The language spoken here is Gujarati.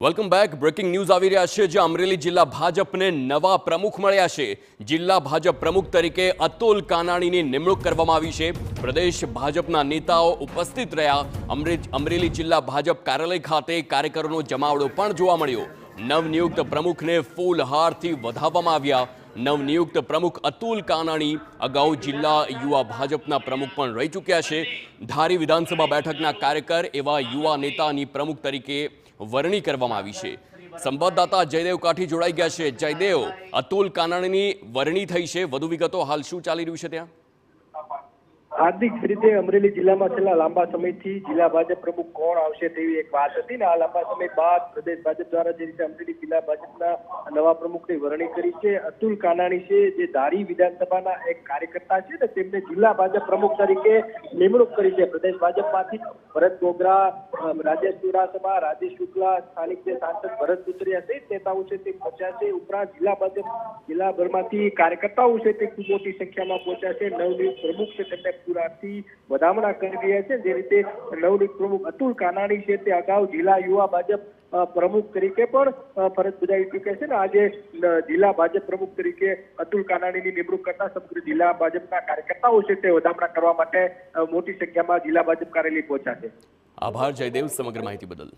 Welcome back. બ્રેકિંગ ન્યૂઝ આવી રહ્યા છે જે અમરેલી જિલ્લા ભાજપને નવા પ્રમુખ મળ્યા છે. જિલ્લા ભાજપ પ્રમુખ તરીકે અતુલ કાનાણીની નિમણૂક કરવામાં આવી છે. પ્રદેશ ભાજપના નેતાઓ ઉપસ્થિત રહ્યા. અમરેલી જિલ્લા ભાજપ કાર્યાલય ખાતે કાર્યકરોનો જમાવડો પણ જોવા મળ્યો. નવનિયુક્ત પ્રમુખને ફૂલહારથી વધાવવામાં આવ્યા. નવનિયુક્ત પ્રમુખ અતુલ કાનાણી અગાઉ જિલ્લા યુવા ભાજપના પ્રમુખ પણ રહી ચૂક્યા છે. ધારી વિધાનસભા બેઠકના કાર્યકર એવા યુવા નેતાની પ્રમુખ તરીકે વરણી કરવામાં આવી છે. સંવાદદાતા જયદેવ કાઠી જોડાઈ ગયા છે. જયદેવ, અતુલ કાનાણીની વરણી થઈ છે, વધુ વિગતો હાલ શું ચાલી રહ્યું છે ત્યાં? હાર્દિક રીતે અમરેલી જિલ્લામાં છેલ્લા લાંબા સમયથી જિલ્લા ભાજપ પ્રમુખ કોણ આવશે તેવી એક વાત હતી ને આ લાંબા સમય બાદ પ્રદેશ ભાજપ દ્વારા જે રીતે અમરેલી જિલ્લા ભાજપના નવા પ્રમુખની વરણી કરી છે. અતુલ કાનાણી છે જે ધારી વિધાનસભાના એક કાર્યકર્તા છે ને તેમને જિલ્લા ભાજપ પ્રમુખ તરીકે નિમણૂક કરી છે. પ્રદેશ ભાજપમાંથી ભરત ગોગરા, રાજેશ ચુડાસમા, રાજેશ શુક્લા, સ્થાનિક જે સાંસદ ભરત સુતરિયા સહિત નેતાઓ છે તે પહોંચ્યા છે. ઉપરાંત જિલ્લા ભાજપ જિલ્લાભરમાંથી કાર્યકર્તાઓ છે તે ખૂબ મોટી સંખ્યામાં પહોંચ્યા છે. નવનિયુક્ત પ્રમુખ છે તેમને પૂરાથી વધામણા કરી રહ્યા છે. જે રીતે નવનિયુક્ત પ્રમુખ અતુલ કાનાણી છે તે અગાઉ જિલ્લા યુવા ભાજપ પ્રમુખ તરીકે પણ ફરજ બજાવી ચૂક્યા છે ને આજે જિલ્લા ભાજપ પ્રમુખ તરીકે અતુલ કાનાણીની નિમણૂક કરતા સમગ્ર જિલ્લા ભાજપના કાર્યકર્તાઓ છે તે વધામણા કરવા માટે મોટી સંખ્યામાં જિલ્લા ભાજપ કાર્યાલય પહોંચ્યા છે. આભાર જયદેવ સમગ્ર માહિતી બદલ.